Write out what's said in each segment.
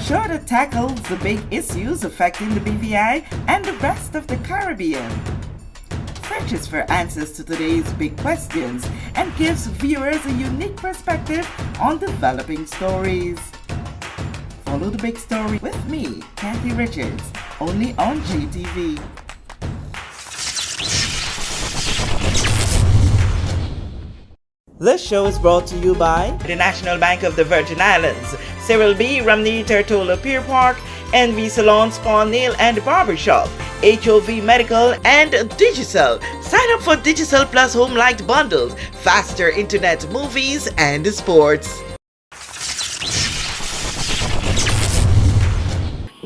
show that tackles the big issues affecting the BVI and the rest of the Caribbean. Searches for answers to today's big questions and gives viewers a unique perspective on developing stories. Follow the big story with me, Kathy Richards, only on JTV. This show is brought to you by the National Bank of the Virgin Islands, Cyril B. Ramney Tertola Pier Park, NV Salon Spa Nail and Barbershop, HOV Medical, and Digicel. Sign up for Digicel Plus Home Light bundles, faster internet, movies, and sports.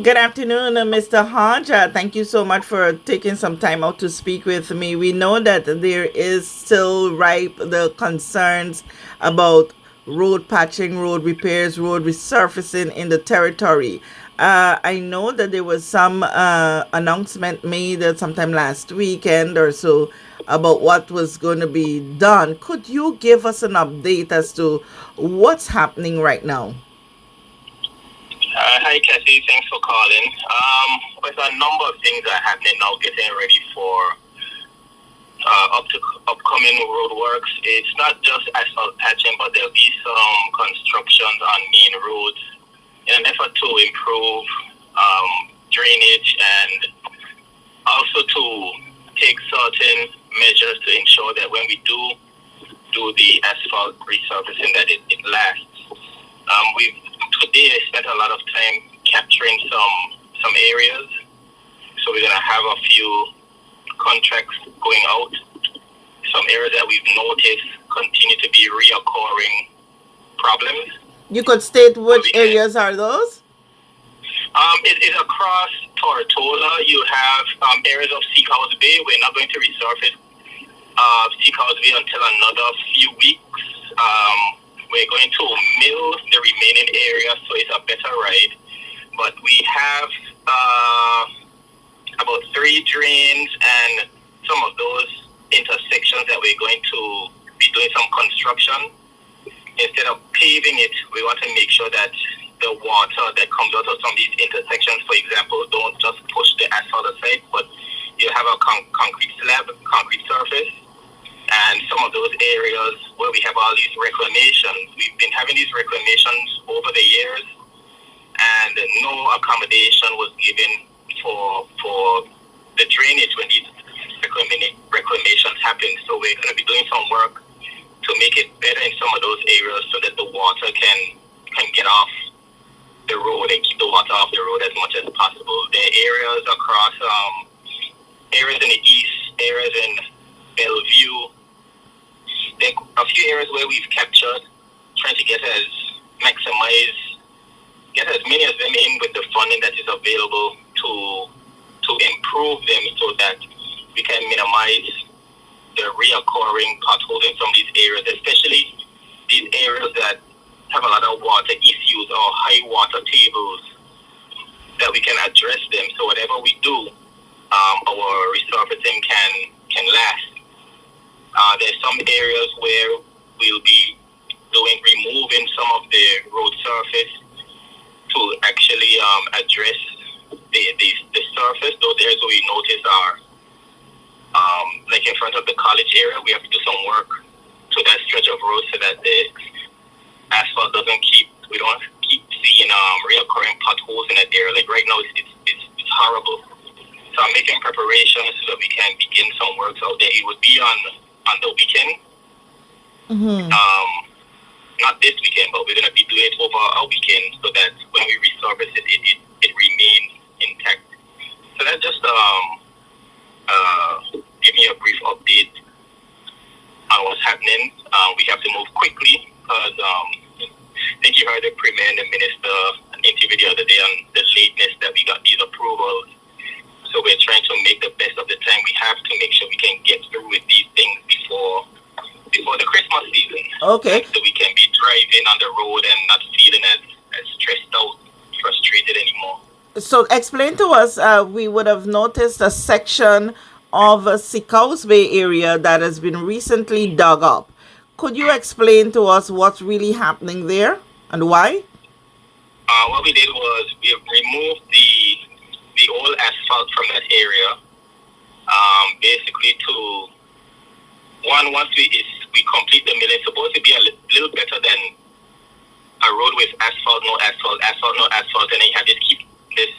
Good afternoon, Mr. Hodge. Thank you so much for taking some time out to speak with me. We know that there is still ripe the concerns about road patching, road repairs, road resurfacing in the territory. I know that there was some announcement made sometime last weekend or so about what was going to be done. Could you give us an update as to what's happening right now? Hi, Cassie. Thanks for calling. There's a number of things that are happening now, getting ready for upcoming road works. It's not just asphalt patching, but there'll be some constructions on main roads in an effort to improve drainage and also to take certain measures to ensure that when we do the asphalt resurfacing, that it lasts. Today I spent a lot of time capturing some areas, so we're gonna have a few contracts going out. Some areas that we've noticed continue to be reoccurring problems. You could state which areas are those? It's across Tortola. You have areas of Seacoast Bay. We're not going to resurface Seacoast Bay until another few weeks. We're going to mill the remaining area, so it's a better ride. But we have about 3 drains and some of those intersections that we're going to be doing some construction. Instead of paving it, we want to make sure that the water that comes out of some of these intersections, for example, don't just push the asphalt aside, but you have a concrete slab, concrete surface. And some of those areas where we have all these reclamations, we've been having these reclamations over the years, and no accommodation was given for the drainage when these reclamations happen. So we're going to be doing some work to make it better in some of those areas so that the water can get off the road and keep the water off the road as much as possible. There are areas across, areas in the east, areas in Bellevue. There are a few areas where we've captured, trying to get as many of them in with the funding that is available to improve them so that we can minimize the reoccurring potholes in some of these areas, especially these areas that have a lot of water issues or high water tables, that we can address them. So whatever we do, our resurfacing can last. There's some areas where we'll be removing some of the road surface to actually address the surface. Those areas we notice are like in front of the college area. We have to do some work to that stretch of road so that the asphalt we don't keep seeing reoccurring potholes in that area. Like right now, it's horrible. So I'm making preparations so that we can begin some works out there. It would be on the weekend. Mm-hmm. Not this weekend, but we're going to be doing it over a weekend so that when we resurface it remains intact. So that's just give me a brief update on what's happening. We have to move quickly because I think you heard the Premier and the Minister an interview the other day on the lateness that we got these approvals. So we're trying to make the best of the time we have to make sure we can get through with these things before the Christmas season. Okay. So we can be driving on the road and not feeling as stressed out, frustrated anymore. So explain to us, we would have noticed a section of Seacoast Bay area that has been recently dug up. Could you explain to us what's really happening there and why? What we did was we removed the old asphalt from that area. Basically, to once we complete the mill, it's supposed to be a little better than a road with asphalt, no asphalt, asphalt, no asphalt, and then you have this keep this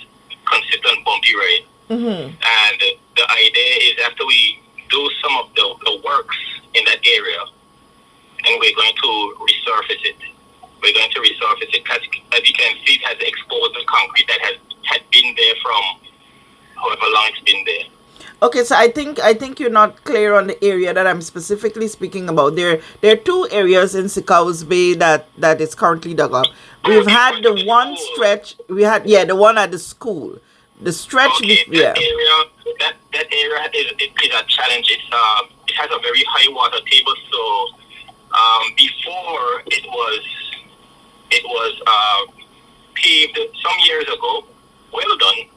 consistent bumpy ride. Mm-hmm. And the idea is after we do some of the works in that area, and we're going to resurface it. We're going to resurface it because, as you can see, it has exposed the concrete that had been there from however long it's been there. Okay, so I think you're not clear on the area that I'm specifically speaking about. There are two areas in Sicau's Bay that is currently dug up. Oh, We've this had one the to the one school. stretch. We had, yeah, the one at the school. The stretch, Okay, yeah. that area is a challenge. It has a very high water table. So before it was paved some years ago, well done,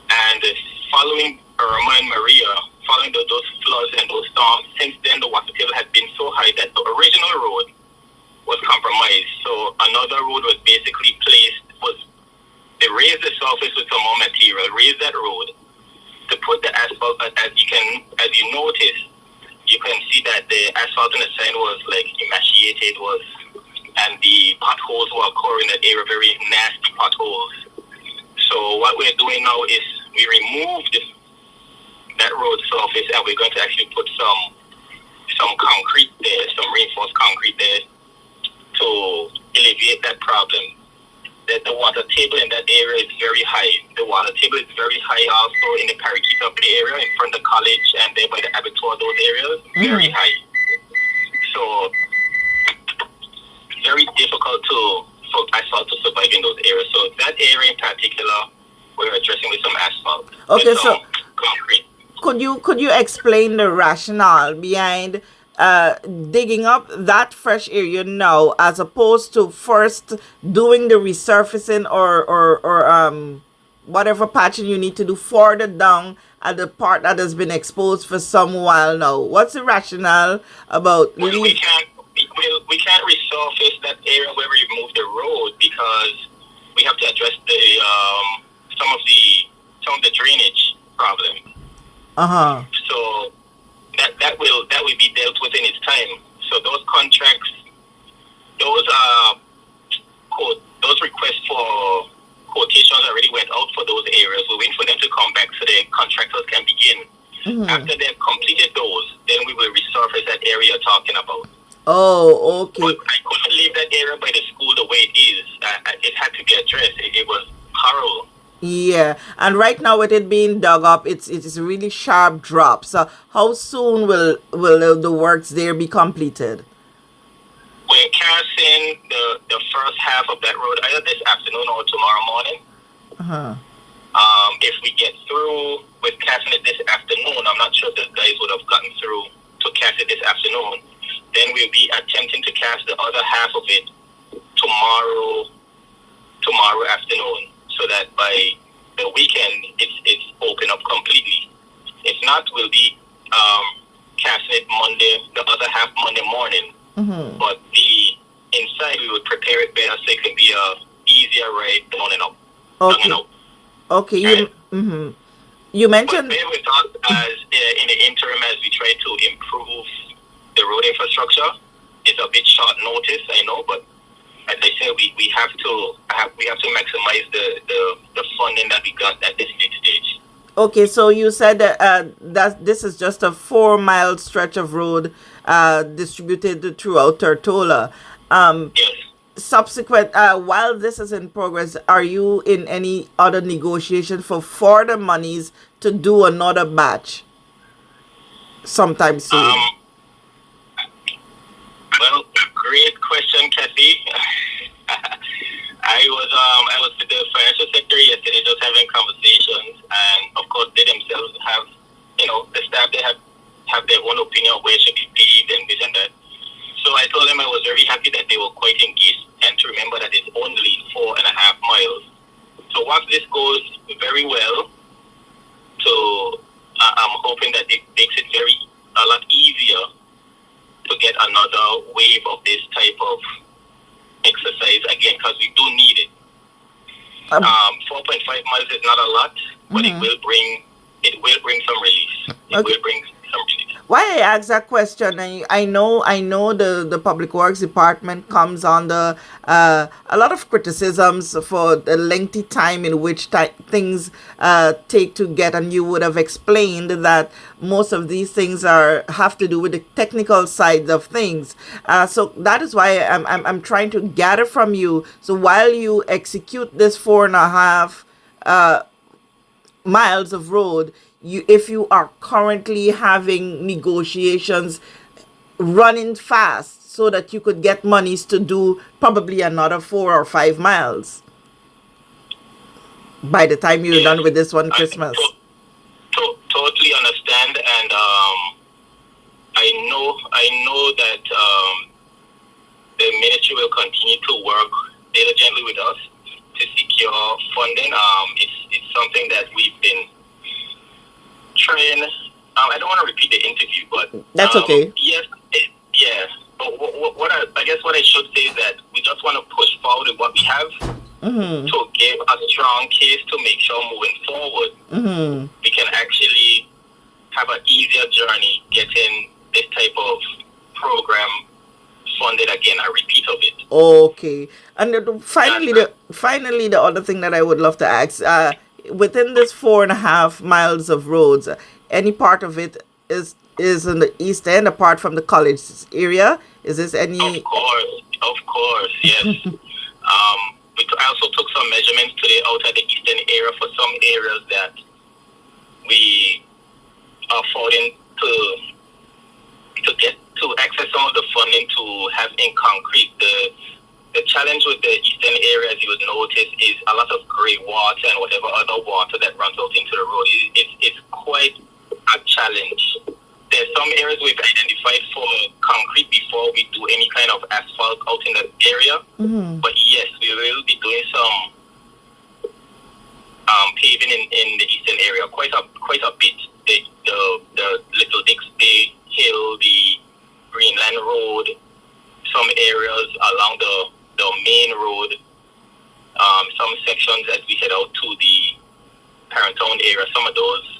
and following Irma and Maria, following those floods and those storms, since then the water table had been so high that the original road was compromised. So another road was basically placed. They raised the surface with some more material, raised that road to put the asphalt. As you notice, you can see that the asphalt on the side was like emaciated, and the potholes were occurring in that area, very nasty potholes. So what we're doing now is we removed that road surface, and we're going to actually put some concrete there, some reinforced concrete there to alleviate that problem. That the water table in that area is very high. The water table is very high also in the Parakeeta Bay area, in front of the college, and there by the abattoir, those areas, very high. So very difficult for asphalt to survive in those areas. So that area in particular, we're addressing with some asphalt. Okay, with so some concrete. could you explain the rationale behind digging up that fresh area now as opposed to first doing the resurfacing or whatever patching you need to do further down at the part that has been exposed for some while now? What's the rationale about Well, leave? we can't resurface that area where we remove the road because we have to address some of the drainage problem. Uh-huh. So that will be dealt with in its time. So those contracts, those those requests for quotations already went out for those areas. We're waiting for them to come back so the contractors can begin. After they've completed those, then we will resurface that area you're talking about. Oh, okay. But I couldn't leave that area by the school the way it is. It had to be addressed. It was horrible. Yeah, and right now with it being dug up, it is a really sharp drop. So how soon will the works there be completed? We're casting the first half of that road either this afternoon or tomorrow morning. Uh-huh. If we get through with casting it this afternoon, I'm not sure if the guys would have gotten through to cast it this afternoon. Then we'll be attempting to cast the other half of it tomorrow afternoon, so that by the weekend it's open up completely. If not, we'll be casting it the other half Monday morning. Mm-hmm. But the inside we would prepare it better so it can be a easier ride down and up. Okay. Down and up. Okay. Right? You But mentioned. bear with us as in the interim as we try to improve the road infrastructure. It's a bit short notice, I know, but as I said, we have to maximize the funding that we got at this late stage. Okay, so you said that this is just a 4 mile stretch of road distributed throughout Tortola. Yes. Subsequent, while this is in progress, are you in any other negotiation for further monies to do another batch sometime soon? Well, great question, Kathy. I was with the financial secretary yesterday, just having conversations, and of course they themselves have, the staff, they have their own opinion of where it should be paid and this and that. So I told them I was very happy that they were quite engaged, and to remember that it's only 4.5 miles. So once this goes very well, so I'm hoping that it makes it a lot easier to get another wave of this type of exercise again, because we do need it. Um, 4.5 miles is not a lot, but mhm. it will bring some release. It Okay. will bring some release. Why I asked that question, I know the Public Works Department comes under a lot of criticisms for the lengthy time in which things take to get, and you would have explained that most of these things are have to do with the technical side of things. So that is why I'm trying to gather from you. So while you execute this 4.5 miles of road, you if you are currently having negotiations running fast so that you could get monies to do probably another 4 or 5 miles by the time you're Yes, done with this one I Christmas. totally understand, and I know that the ministry will continue to work diligently with us to secure funding. It's something that we've been trying. I don't want to repeat the interview, but That's okay. yes, yeah. But I guess what I should say is that we just want to push forward with what we have Mhm. to give a strong case to make sure moving forward Mhm. we can actually have an easier journey getting this type of program funded again, a repeat of it. Okay. And That's finally the other thing that I would love to ask, within this 4.5 miles of roads, any part of it is in the east end apart from the college area? Is this any? Of course, yes. I also took some measurements today out at the eastern area for some areas that we are affording to get to access some of the funding to have in concrete. The challenge with the eastern area, as you would notice, is a lot of grey water and whatever other water that runs out into the road. It's quite a challenge. There's some areas we've identified for concrete before we do any kind of asphalt out in that area. Mhm. But yes, we will be doing some paving in the eastern area, quite a bit. The Little Dix Bay Hill, the Greenland Road, some areas along the main road, some sections as we head out to the Parentown area. Some of those,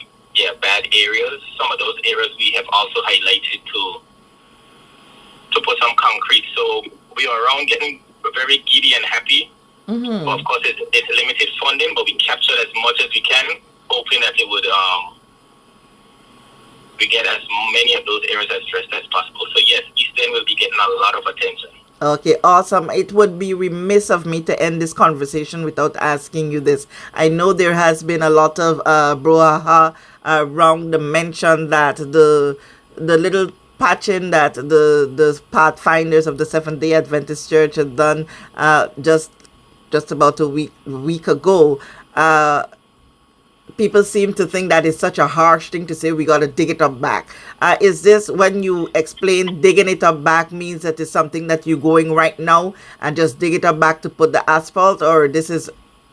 bad areas. Some of those areas we have also highlighted to put some concrete. So we are around getting very giddy and happy. But of Mhm. course, it's limited funding, but we captured as much as we can, hoping that it would we get as many of those areas addressed as possible. So yes, Eastern will be getting a lot of attention. Okay, awesome. It would be remiss of me to end this conversation without asking you this. I know there has been a lot of brouhaha around the mention that the little patching that the pathfinders of the Seventh Day Adventist Church had done just about a week ago. People seem to think that is such a harsh thing to say. We got to dig it up back. Is this when you explain digging it up back means that it's something that you're going right now and just dig it up back to put the asphalt, or this is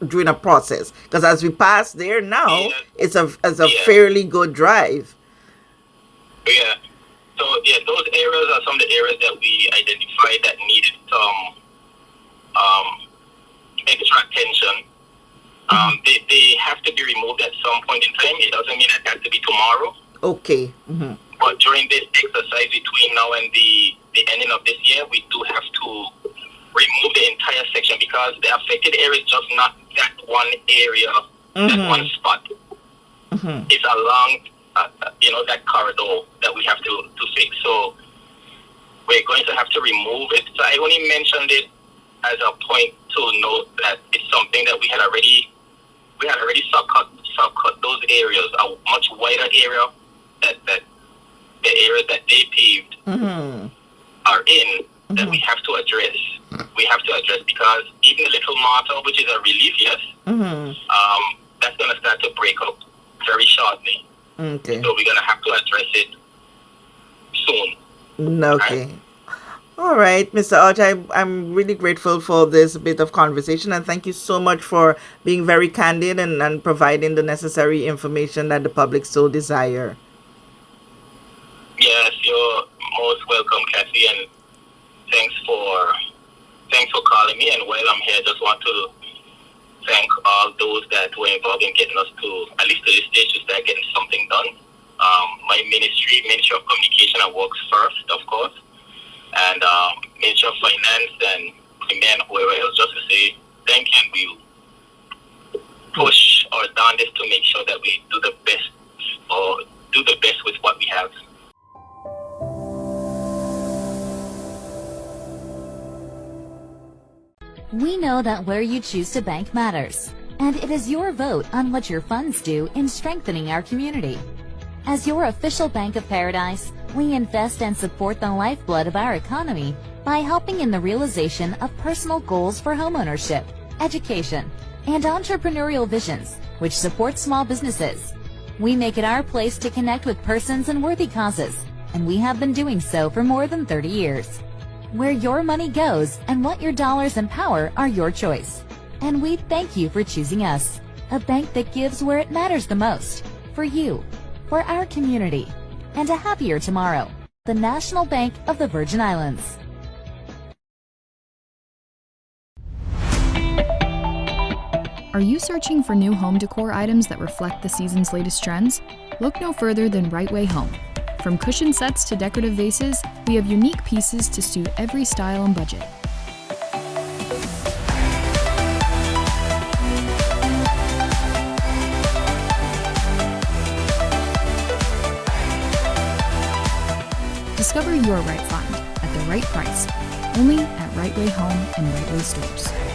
during a process? Because as we pass there now, Yeah, it's a yeah, fairly good drive. yeah. So yeah, those areas are some of the areas that we identified that needed some um, extra attention. They have to be removed at some point in time. It doesn't mean it has to be tomorrow. Okay. Mm-hmm. But during this exercise between now and the ending of this year, we do have to remove the entire section because the affected area is just not that one area, that one Mm-hmm. spot. Mm-hmm. It's along, that corridor that we have to fix. So we're going to have to remove it. So I only mentioned it as a point to note that it's something that we had already subcut those areas, a much wider area that the areas that they paved Mm-hmm. are in, that Mm-hmm. we have to address. We have to address because even the little mortar, which is a relief, yes, Mm-hmm. that's going to start to break up very shortly. Okay. So we're going to have to address it soon. Right? Okay. All right, Mr. Arch, I'm really grateful for this bit of conversation, and thank you so much for being very candid and providing the necessary information that the public so desire. Yes, you're most welcome, Kathy, and thanks for calling me. And while I'm here, just want to thank all those that were involved in getting us to, at least to this stage, to start getting something done. My Ministry of Communication, I works first, of course, and Ministry of Finance and Premier and whoever else, just to say thank you, and we'll push or down this to make sure that we do the best with what we have. We know that where you choose to bank matters, and it is your vote on what your funds do in strengthening our community. As your official Bank of Paradise, we invest and support the lifeblood of our economy by helping in the realization of personal goals for homeownership, education, and entrepreneurial visions, which support small businesses. We make it our place to connect with persons and worthy causes, and we have been doing so for more than 30 years. Where your money goes and what your dollars empower are your choice. And we thank you for choosing us, a bank that gives where it matters the most, for you, for our community, and a happier tomorrow. The National Bank of the Virgin Islands. Are you searching for new home decor items that reflect the season's latest trends? Look no further than Right Way Home. From cushion sets to decorative vases, we have unique pieces to suit every style and budget. Discover your right find at the right price, only at Right Way Home and Right Way Stores.